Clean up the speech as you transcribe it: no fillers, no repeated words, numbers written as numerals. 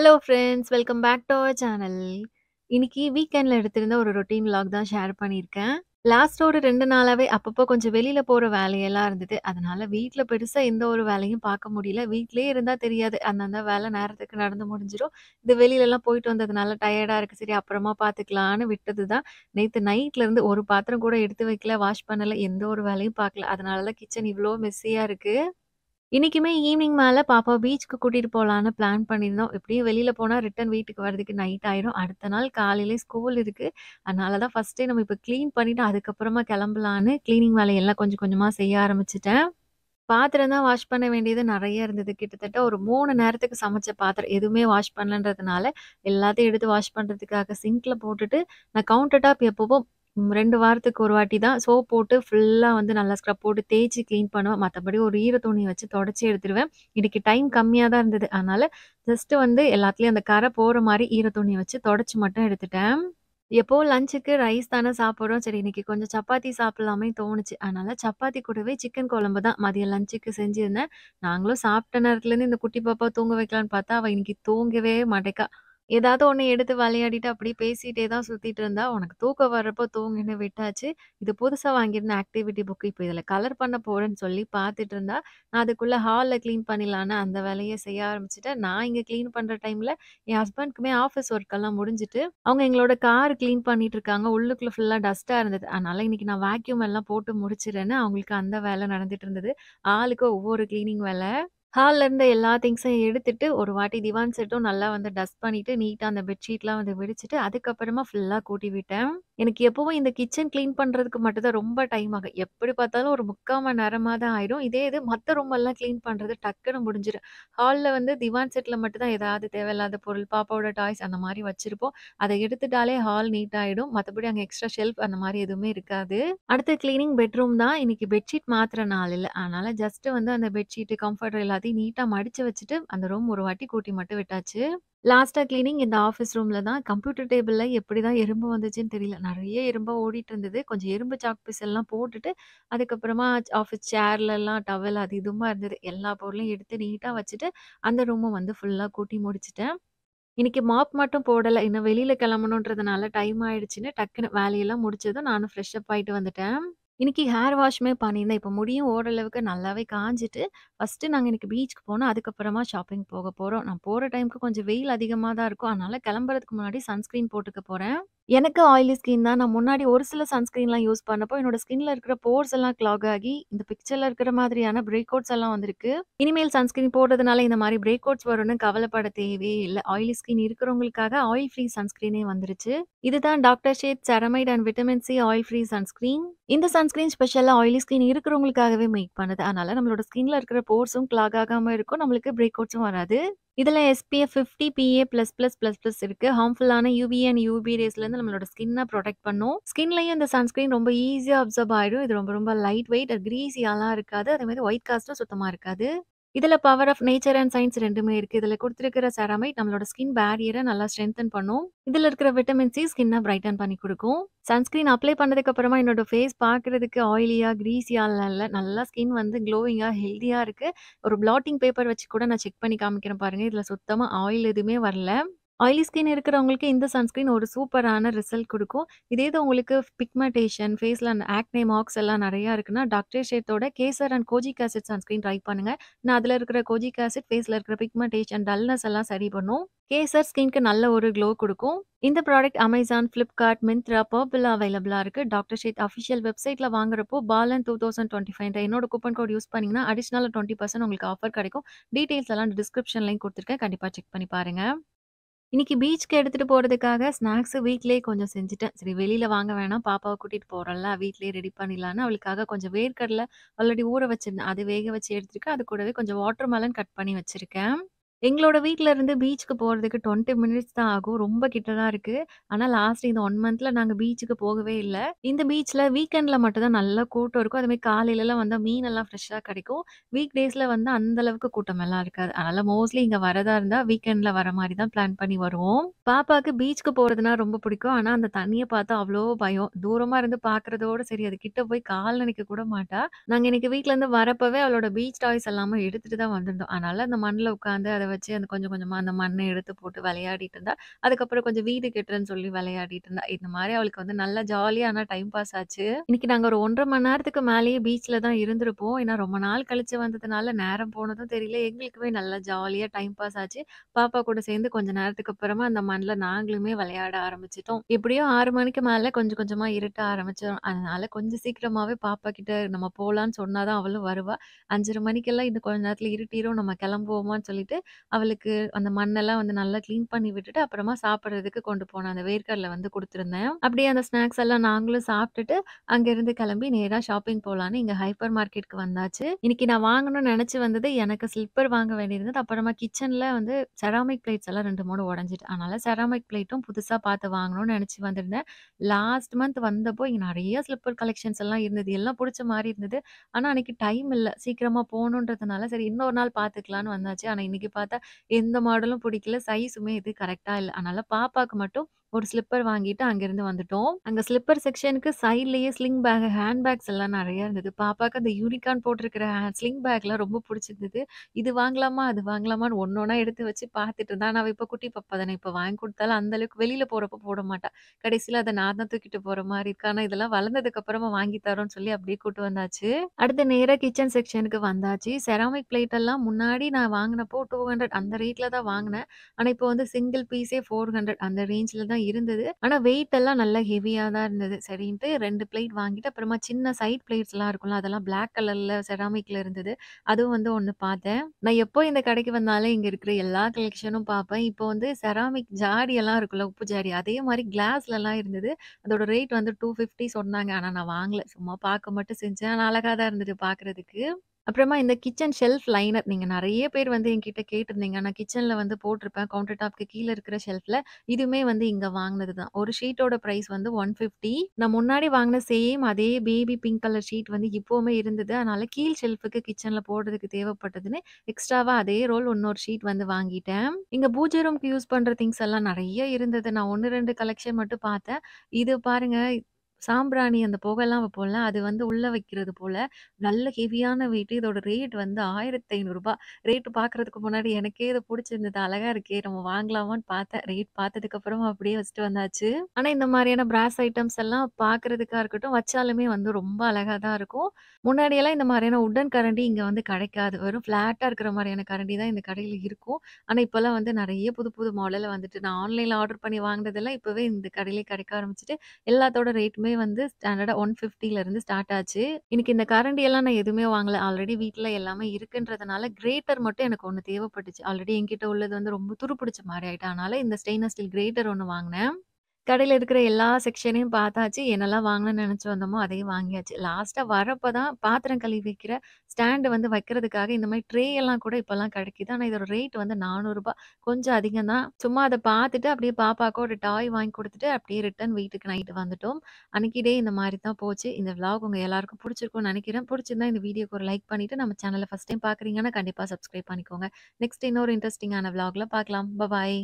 Hello friends, welcome back to our channel. இன்னைக்கு வீக்கெண்ட்ல எடுத்திருந்த ஒரு ரொட்டீன் விளாக் தான் ஷேர் பண்ணியிருக்கேன். லாஸ்ட் ஒரு 2 நாளாவே அப்பப்போ கொஞ்சம் வெளியில போற வேலையெல்லாம் இருந்தது. அதனால வீட்ல பெருசா எந்த ஒரு வேலையும் பார்க்க முடியல. வீட்லயே இருந்தா தெரியாது. அந்தந்த வேலை நேரத்துக்கு நடந்து முடிஞ்சிரும். இது வெளியிலலாம் போயிட்டு வந்ததுனால டயர்டா இருக்கு. சரி அப்புறமா பார்த்துக்கலான்னு விட்டது தான். நேத்து நைட்ல இருந்து ஒரு பாத்திரம் கூட எடுத்து வைக்கல, வாஷ் பண்ணல, எந்த ஒரு வேலையும் பார்க்கல. அதனால தான் கிச்சன் இவ்ளோ மெஸ்ஸியா இருக்கு. இன்னைக்குமே ஈவினிங் மேல பாப்பாவ பீச்சுக்கு கூட்டிட்டு போலான்னு பிளான் பண்ணியிருந்தோம். எப்படியும் வெளியில போனா ரிட்டர்ன் வீட்டுக்கு வரதுக்கு நைட் ஆயிரும். அடுத்த நாள் காலையிலே ஸ்கூல் இருக்கு. அதனால தான் ஃபர்ஸ்ட்டே நம்ம இப்ப கிளீன் பண்ணிட்டு அதுக்கப்புறமா கிளம்பலான்னு கிளீனிங் வேலையெல்லாம் கொஞ்சம் கொஞ்சமா செய்ய ஆரம்பிச்சுட்டேன். பாத்திரம் தான் வாஷ் பண்ண வேண்டியது நெறைய இருந்தது. கிட்டத்தட்ட ஒரு 3 நேரத்துக்கு சமைச்ச பாத்திரம். எதுவுமே வாஷ் பண்ணலன்றதுனால, எல்லாத்தையும் எடுத்து வாஷ் பண்றதுக்காக சிங்க்ல போட்டுட்டு, நான் கவுண்டர் டாப் எப்பவும் 2 வாரத்துக்கு ஒரு வாட்டி தான் சோப் போட்டு ஃபுல்லா வந்து நல்லா ஸ்க்ரப் போட்டு தேய்ச்சு கிளீன் பண்ணுவேன். மத்தபடி ஒரு ஈர துணி வச்சு தொடச்சு எடுத்துருவேன். இன்னைக்கு டைம் கம்மியா தான் இருந்தது. அதனால ஜஸ்ட் வந்து எல்லாத்துலயும் அந்த கரை போற மாரி ஈர துணி வச்சு தொடச்சு மட்டும் எடுத்துட்டேன். எப்பவும் லஞ்சுக்கு ரைஸ் தானே சாப்பிடுறோம். சரி இன்னைக்கு கொஞ்சம் சப்பாத்தி சாப்பிடலாமே தோணுச்சு. அதனால சப்பாத்தி கூடவே சிக்கன் குழம்பு தான் மதியம் லஞ்சுக்கு செஞ்சிருந்தேன். நாங்களும் சாப்பிட்ட நேரத்துலேருந்து இந்த குட்டி பாப்பாவ தூங்க வைக்கலான்னு பார்த்தா, அவ இன்னைக்கு தூங்கவே மாட்டேக்கா. ஏதாவது ஒண்ணு எடுத்து விளையாடிட்டு அப்படியே பேசிட்டே தான் சுத்திட்டு இருந்தா. உனக்கு தூக்கம் வர்றப்போ தூங்குன்னு விட்டாச்சு. இது புதுசா வாங்கியிருந்த ஆக்டிவிட்டி புக். இப்ப இதுல கலர் பண்ண போறேன்னு சொல்லி பார்த்துட்டு இருந்தா. நான் அதுக்குள்ள ஹால்ல கிளீன் பண்ணிடலான்னு அந்த வேலைய செய்ய ஆரம்பிச்சுட்டேன். நான் இங்க கிளீன் பண்ற டைம்ல என் ஹஸ்பண்ட்க்குமே ஆஃபீஸ் ஒர்க் எல்லாம் முடிஞ்சுட்டு அவங்க எங்களோட கார் கிளீன் பண்ணிட்டு இருக்காங்க. உள்ளுக்குள்ள ஃபுல்லா டஸ்ட்டா இருந்தது. அதனால இன்னைக்கு நான் வேக்யூம் எல்லாம் போட்டு முடிச்சுறேன்னு, அவங்களுக்கு அந்த வேலை நடந்துட்டு இருந்தது. ஆளுக்கு ஒவ்வொரு கிளீனிங் வேல. ஹால்ல இருந்த எல்லா திங்ஸையும் எடுத்துட்டு, ஒரு வாட்டி திவான் செட்டும் நல்லா வந்து டஸ்ட் பண்ணிட்டு, நீட்டா அந்த பெட்ஷீட்லாம் வந்து விரிச்சுட்டு, அதுக்கப்புறமா ஃபுல்லா கூட்டி விட்டேன். எனக்கு எப்பவும் இந்த கிச்சன் கிளீன் பண்றதுக்கு மட்டும் தான் ரொம்ப டைம் ஆகும். எப்படி பார்த்தாலும் ஒரு 3/4 மணி நேரமா தான் ஆயிரும். இதே இது மத்த ரூம் எல்லாம் கிளீன் பண்றது டக்குன்னு முடிஞ்சிரும். ஹால்ல வந்து திவான் செட்ல மட்டும் தான் ஏதாவது தேவையில்லாத பொருள், பாப்பாவோட டாய்ஸ் அந்த மாரி வச்சிருப்போம். அத எடுத்துட்டாலே ஹால் நீட் ஆயிடும். மத்தபடி அங்க எக்ஸ்ட்ரா ஷெல்ஃப் அந்த மாரி எதுவுமே இருக்காது. அடுத்து கிளீனிங் பெட்ரூம் தான். இன்னைக்கு பெட்ஷீட் மாத்துற நாள் இல்ல. அதனால ஜஸ்ட் வந்து அந்த பெட்ஷீட், கம்ஃபர்டர் எல்லாத்தையும் நீட்டா மடிச்சு வச்சுட்டு, அந்த ரூம் ஒரு வாட்டி கூட்டி மட்டும் விட்டாச்சு. லாஸ்ட்டா கிளீனிங் இந்த ஆஃபீஸ் ரூம்ல தான். கம்ப்யூட்டர் டேபிள்ல எப்படிதான் எறும்பு வந்துச்சுன்னு தெரியல. நெறைய எறும்பா ஓடிட்டு இருந்தது. கொஞ்சம் எறும்பு சாக் பீஸ் எல்லாம் போட்டுட்டு, அதுக்கப்புறமா ஆஃபீஸ் சேர்லலாம் டவல் அது இதுமா இருந்தது. எல்லா பொருளையும் எடுத்து நீட்டா வச்சுட்டு, அந்த ரூமும் வந்து ஃபுல்லா கூட்டி முடிச்சுட்டேன். இன்னைக்கு மாப் மட்டும் போடல. இன்னும் வெளியில கிளம்பணுன்றதுனால டைம் ஆயிடுச்சுன்னு டக்குனு வேலையெல்லாம் முடிச்சதும் நானும் ஃப்ரெஷ் அப் ஆயிட்டு வந்துட்டேன். இன்னைக்கு ஹேர் வாஷுமே பண்ணியிருந்தேன். இப்ப முடியும் ஓரளவுக்கு நல்லாவே காஞ்சிட்டு, ஃபர்ஸ்ட்டு நாங்க இன்னைக்கு பீச்சுக்கு போனோம். அதுக்கப்புறமா ஷாப்பிங் போக போறோம். நான் போற டைமுக்கு கொஞ்சம் வெயில் அதிகமா தான் இருக்கும். அதனால கிளம்புறதுக்கு முன்னாடி சன்ஸ்கிரீன் போட்டுக்க போறேன். எனக்கு ஆயிலி ஸ்கின் தான். நான் முன்னாடி ஒரு சில சன்ஸ்கிரீன்லாம் யூஸ் பண்ணப்போ, என்னோட ஸ்கின்ல இருக்கிற போர்ஸ் எல்லாம் க்ளாக் ஆகி, இந்த பிக்சர்ல இருக்கிற மாதிரியான பிரேக் அவுட்ஸ் எல்லாம் வந்திருக்கு. இனிமேல் சன்ஸ்கிரீன் போடுறதுனால இந்த மாரி பிரேக் அவுட்ஸ் வரும்னு கவலைப்பட தேவையே இல்ல. ஆயிலி ஸ்கின் இருக்கிறவங்களுக்காக ஆயில் ஃப்ரீ சன்ஸ்கிரீனே வந்துருச்சு. இதுதான் doctor shade ceramide and vitamin C oil free sunscreen. இந்த சன்ஸ்கிரீன் ஸ்பெஷலா ஆயிலி ஸ்கின் இருக்கிறவங்களுக்காகவே மேக் பண்ணுது. அதனால நம்மளோட ஸ்கின்ல இருக்கிற போர்ஸும் க்ளாக் ஆகாம இருக்கும். நம்மளுக்கு பிரேக் அவுட்ஸும் வராது. இதுல SPF 50 PA++++ இருக்கு. ஹார்ம்ஃபுல்லான UV அண்ட் UV ரேஸ்லேருந்து நம்மளோட ஸ்கின்ன ப்ரொடெக்ட் பண்ணும். ஸ்கின்லயும் இந்த சன்ஸ்கிரீன் ரொம்ப ஈஸியா அப்சர்ப் ஆயிடும். இது ரொம்ப ரொம்ப லைட் வெயிட், கிரீஸியாலாம் இருக்காது. அதே மாரி ஒயிட் காஸ்ட்டும் சுத்தமா இருக்காது. இதுல power of nature and science 2மே இருக்கு. இதுல குடுத்திருக்கிற செராமைட் நம்மளோட ஸ்கின் பேரியர நல்லா ஸ்ட்ரெங்தன் பண்ணும். இதுல இருக்கிற விட்டமின் சி ஸ்கின்ன பிரைட்டன் பண்ணி குடுக்கும். சன்ஸ்கிரீன் அப்ளை பண்ணதுக்கு அப்புறமா என்னோட ஃபேஸ் பார்க்கறதுக்கு ஆயிலியா, கிரீஸியாலாம் இல்ல. நல்லா ஸ்கின் வந்து க்ளோயிங்கா, ஹெல்தியா இருக்கு. ஒரு ப்ளாட்டிங் பேப்பர் வச்சு கூட நான் செக் பண்ணி காமிக்கிறேன் பாருங்க. இதுல சுத்தமா ஆயில் எதுவுமே வரல. ஆயிலி ஸ்கின் இருக்கிறவங்களுக்கு இந்த சன்ஸ்கிரீன் ஒரு சூப்பரான ரிசல்ட் குடுக்கும். இதே இது உங்களுக்கு பிக்மெண்டேஷன், ஃபேஸ்ல அந்த ஆக்னே மார்க்ஸ் எல்லாம் நெறையா இருக்குன்னா, டாக்டர் ஷேத்தோட kesar and kojic acid sunscreen try பண்ணுங்க. ஏன்னா அதுல இருக்கிற கோஜிக் ஆசிட் ஃபேஸ்ல இருக்கிற பிக்மெண்டேஷன், டல்னஸ் எல்லாம் சரி பண்ணும். கேசர் ஸ்கின்க்கு நல்ல ஒரு க்ளோ குடுக்கும். இந்த ப்ராடக்ட் Amazon, Flipkart, Myntra, Purpleல அவைலபிளா இருக்கு. டாக்டர் ஷேத் அஃபிஷியல் வெப்சைட்ல வாங்குறப்போ பாலன் 2025 என்னோட கூப்பன் கோட் யூஸ் பண்ணீங்கன்னா, அடிஷனலா 20% உங்களுக்கு ஆஃபர் கிடைக்கும். டீட்டெயில்ஸ் எல்லாம் டிஸ்கிரிப்ஷன்லயும் குடுத்துருக்கேன். கண்டிப்பா செக் பண்ணி பாருங்க. இன்னைக்கு பீச்சுக்கு எடுத்துட்டு போறதுக்காக ஸ்நாக்ஸ் வீட்லயே கொஞ்சம் செஞ்சுட்டேன். சரி வெளியில வாங்க வேணாம். பாப்பாவ கூட்டிட்டு போறோம்ல, வீட்லயே ரெடி பண்ணிடலான்னு அவளுக்காக கொஞ்சம் வேர்க்கடல ஆல்ரெடி ஊற வச்சிருந்தேன். அது வேக வச்சு எடுத்துருக்கேன். அது கூடவே கொஞ்சம் வாட்டர் மெலன் கட் பண்ணி வச்சிருக்கேன். எங்களோட வீட்ல இருந்து பீச்சுக்கு போறதுக்கு 20 மினிட்ஸ் தான் ஆகும். ரொம்ப கிட்ட தான் இருக்கு. ஆனா லாஸ்ட் இந்த 1 மந்த்ல நாங்க பீச்சுக்கு போகவே இல்ல. இந்த பீச்ல வீக்கெண்ட்ல மட்டும் தான் நல்லா கூட்டம் இருக்கும். அதுமாரி காலையிலலாம் வந்தா மீனெல்லாம் ஃப்ரெஷ்ஷா கிடைக்கும். வீக் டேஸ்ல வந்து அந்த அளவுக்கு கூட்டமெல்லாம் இருக்காது. அதனால மோஸ்ட்லி இங்க வரதா இருந்தா வீக்கெண்ட்ல வர மாரி தான் பிளான் பண்ணி வருவோம். பாப்பாக்கு பீச்சுக்கு போறதுன்னா ரொம்ப பிடிக்கும். ஆனா அந்த தண்ணிய பார்த்தா அவ்ளோ பயம். தூரமா இருந்து பார்க்கறதோட சரி, அது கிட்ட போய் கால் நனைக்க கூட மாட்டா. நாங்க இன்னைக்கு வீட்ல இருந்து வரப்பவே அவளோட பீச் டாய்ஸ் எல்லாமே எடுத்துட்டு தான் வந்திருந்தோம். அதனால அந்த மண்ணுல உட்காந்து அத வச்சு அந்த கொஞ்சம் கொஞ்சமா அந்த மண்ண எடுத்து போட்டு விளையாடிட்டு இருந்தா. அதுக்கப்புறம் கொஞ்சம் வீடு கட்டுறேன்னு சொல்லி விளையாடிட்டு இருந்தா. இந்த மாரி அவளுக்கு வந்து நல்லா ஜாலியா ஆனா டைம் பாஸ் ஆச்சு. இன்னைக்கு நாங்க ஒரு 1 1/2 மணி நேரத்துக்கு மேலேயே பீச்ல தான் இருந்திருப்போம். ஏன்னா ரொம்ப நாள் கழிச்சு வந்ததுனால நேரம் போனதும் தெரியல. எங்களுக்குமே நல்லா ஜாலியா டைம் பாஸ் ஆச்சு. பாப்பா கூட சேர்ந்து கொஞ்ச நேரத்துக்கு அப்புறமா அந்த மண்ல நாங்களுமே விளையாட ஆரம்பிச்சுட்டோம். எப்படியும் 6 மணிக்கு மேல கொஞ்சம் கொஞ்சமா இருட்ட ஆரம்பிச்சிரும். அதனால கொஞ்சம் சீக்கிரமாவே பாப்பா கிட்ட நம்ம போலான்னு சொன்னா தான் அவளும் வருவா. 5:30 மணிக்கெல்லாம் இன்னும் கொஞ்ச நேரத்துல இருட்டிரும் நம்ம கிளம்புவோமான்னு சொல்லிட்டு, அவளுக்கு அந்த மண்ணெல்லாம் வந்து நல்லா கிளீன் பண்ணி விட்டுட்டு, அப்புறமா சாப்பிடுறதுக்கு கொண்டு போனேன். அந்த வேர்க்கடல வந்து குடுத்துருந்தேன். அப்படியே அந்த ஸ்நாக்ஸ் எல்லாம் நாங்களும் சாப்பிட்டுட்டு, அங்கேருந்து கிளம்பி நேரா ஷாப்பிங் போலான்னு இங்க ஹைப்பர் மார்க்கெட்க்கு வந்தாச்சு. இன்னைக்கு நான் வாங்கணும்னு நெனச்சு வந்தது, எனக்கு ஸ்லிப்பர் வாங்க வேண்டியிருந்தது. அப்புறமா கிச்சன்ல வந்து செராமிக் பிளேட்ஸ் எல்லாம் 2, 3 உடைஞ்சுட்டு. அதனால செராமிக் பிளேட்டும் புதுசா பார்த்து வாங்கணும்னு நெனச்சு வந்திருந்தேன். லாஸ்ட் மந்த் வந்தப்போ இங்க நெறைய ஸ்லிப்பர் கலெக்ஷன்ஸ் எல்லாம் இருந்தது. எல்லாம் புடிச்ச மாரி இருந்தது. ஆனா அன்னைக்கு டைம் இல்ல. சீக்கிரமா போணுன்றதுனால, சரி இன்னொரு நாள் பார்த்துக்கலான்னு வந்தாச்சு. ஆனா இன்னைக்கு பார்த்தா எந்த மாடலும் பிடிக்கல. சைஸுமே இது கரெக்ட்டா இல்ல. அதனால பாப்பாக்கு மட்டும் ஒரு ஸ்லிப்பர் வாங்கிட்டு அங்கேருந்து வந்துட்டோம். அங்க ஸ்லிப்பர் செக்ஷனுக்கு சைட்லயே ஸ்லிங் பேக், ஹேண்ட் பேக்ஸ் எல்லாம் நெறைய இருந்தது. பாப்பாக்கு அந்த யூனிகார்ன் போட்டிருக்கிற ஸ்லிங் பேக்லாம் ரொம்ப புடிச்சிருந்தது. இது வாங்கலாமா? அது வாங்கலாமான்னு ஒண்ணொன்னா எடுத்து வச்சு பார்த்துட்டு இருந்தா. ஆனா அவ இப்ப குட்டி பாப்பா தானே. இப்ப வாங்கி குடுத்தாலும் அந்த அளவுக்கு வெளியில போறப்போ போட மாட்டா. கடைசியில அத நான் தான் தூக்கிட்டு போற மாரி இருக்கு. ஆனா இதெல்லாம் வளர்ந்ததுக்கு அப்புறமா வாங்கி தரோம்ன்னு சொல்லி அப்படியே கூட்டு வந்தாச்சு. அடுத்து நேரா கிச்சன் செக்ஷனுக்கு வந்தாச்சு. செராமிக் பிளேட் எல்லாம் முன்னாடி நான் வாங்குனப்போ 200 அந்த ரேட்ல தான் வாங்குனேன். ஆனா இப்போ வந்து சிங்கிள் பீஸே 400 அந்த ரேஞ்ச்ல தான் இருந்தது. ஆனா வெயிட் எல்லாம் நல்லா ஹெவியா தான் இருந்தது. சரின்ட்டு 2 பிளேட் வாங்கிட்டு, அப்புறமா சின்ன சைட் பிளேட்ஸ்லாம் இருக்கும்ல, அதெல்லாம் பிளாக் கலர்ல செராமிக்ல இருந்தது. அதுவும் வந்து ஒண்ணு பார்த்தேன். நான் எப்போ இந்த கடைக்கு வந்தாலும் இங்க இருக்கிற எல்லா கலெக்ஷனும் பார்ப்பேன். இப்போ வந்து செராமிக் ஜாடி எல்லாம் இருக்குல்ல, உப்பு ஜாடி. அதே மாரி கிளாஸ்லலாம் இருந்தது. அதோட ரேட் வந்து 250 சொன்னாங்க. ஆனா நான் வாங்கல. சும்மா பார்க்க மட்டும் செஞ்சேன். ஆனா அழகா தான் இருந்தது பார்க்கறதுக்கு. அப்புறமா இந்த கிச்சன் ஷெல்ஃப் லைனர் நீங்க நெறைய பேர் வந்து என்கிட்ட கேட்டிருந்தீங்க. நான் கிச்சன்ல வந்து போட்டிருப்பேன். கவுண்டர் டாப்க்கு கீழ இருக்கிற ஷெல்ஃப்ல. இதுவுமே வந்து இங்க வாங்குனது தான். ஒரு ஷீட்டோட பிரைஸ் வந்து 150. நான் முன்னாடி வாங்குன சேம் அதே பேபி பிங்க் கலர் ஷீட் வந்து இப்பவுமே இருந்தது. அதனால கீழ் ஷெல்ஃப்க்கு கிச்சன்ல போடுறதுக்கு தேவைப்பட்டதுன்னு, எக்ஸ்ட்ராவா அதே ரோல் இன்னொரு ஷீட் வந்து வாங்கிட்டேன். இங்க பூஜை ரூம்க்கு யூஸ் பண்ற திங்ஸ் எல்லாம் நெறைய இருந்தது. நான் 1, 2 கலெக்ஷன் மட்டும் பார்த்தேன். இது பாருங்க, சாம்பிராணி அந்த புகைலாம் வைப்போம்ல, அது வந்து உள்ள வைக்கிறது போல. நல்ல ஹெவியான வெயிட். இதோட ரேட் வந்து ரூ. 1500. ரேட் பார்க்கறதுக்கு முன்னாடி எனக்கே இது புடிச்சிருந்தது. அழகா இருக்கே! நம்ம வாங்கலாமான்னு பார்த்தேன். ரேட் பார்த்ததுக்கு அப்புறமா அப்படியே வச்சுட்டு வந்தாச்சு. ஆனா இந்த மாரியான பிராஸ் ஐட்டம்ஸ் எல்லாம் பார்க்கறதுக்கா இருக்கட்டும், வச்சாலுமே வந்து ரொம்ப அழகா தான் இருக்கும். முன்னாடியெல்லாம் இந்த மாரியான உட்டன் கரண்டி இங்க வந்து கிடைக்காது. வெறும் ஃப்ளாட்டா இருக்கிற மாரியான கரண்டி தான் இந்த கடையில இருக்கும். ஆனா இப்பலாம் வந்து நெறைய புது புது மாடல்ல வந்துட்டு, நான் ஆன்லைன்ல ஆர்டர் பண்ணி வாங்குனதெல்லாம் இப்பவே இந்த கடையிலே கிடைக்க ஆரம்பிச்சுட்டு, எல்லாத்தோட ரேட்டுமே வந்து ஸ்டாண்டர்டா 150ல இருந்து ஸ்டார்ட் ஆச்சு. இன்னைக்கு இந்த கரண்டி எல்லாம் நான் எதுவுமே வாங்கல. ஆல்ரெடி வீட்ல எல்லாமே இருக்குன்றதுனால, கிரேட்டர் மட்டும் எனக்கு ஒண்ணு தேவைப்பட்டுச்சு. ஆல்ரெடி என்கிட்ட உள்ளது வந்து ரொம்ப துருப்பிடிச்ச மாரி ஆயிட்டு. அதனால இந்த ஸ்டெயின்லெஸ் ஸ்டீல் கிரேட்டர் ஒண்ணு வாங்குனேன். கடையில இருக்கிற எல்லா செக்ஷனையும் பார்த்தாச்சு. என்னலாம் வாங்கணும்னு நெனச்சு வந்தோமோ, அதையும் வாங்கியாச்சு. லாஸ்ட்டா வரப்ப தான் பாத்திரம் கழுவி வைக்கிற ஸ்டாண்ட் வந்து வைக்கிறதுக்காக இந்த மாரி ட்ரே எல்லாம் கூட இப்பலாம் கிடைக்குது. ஆனா இதோட ரேட் வந்து ரூ. 400 கொஞ்சம் அதிகம் தான். சும்மா அத பார்த்துட்டு அப்படியே பாப்பாக்கு ஒரு டாய் வாங்கி குடுத்துட்டு, அப்படியே ரிட்டர்ன் வீட்டுக்கு நைட்டு வந்துட்டோம். அன்னைக்கு டே இந்த மாரி தான் போச்சு. இந்த விளாக் உங்க எல்லாருக்கும் புடிச்சிருக்கும்னு நெனைக்கிறேன். புடிச்சிருந்தா இந்த வீடியோக்கு ஒரு லைக் பண்ணிட்டு, நம்ம சேனல ஃபர்ஸ்ட் டைம் பார்க்குறீங்கன்னா கண்டிப்பா சப்ஸ்கிரைப் பண்ணிக்கோங்க. நெக்ஸ்ட் இன்னொரு இன்ட்ரஸ்டிங்கான விளாக்ல பார்க்கலாம். பபாய்.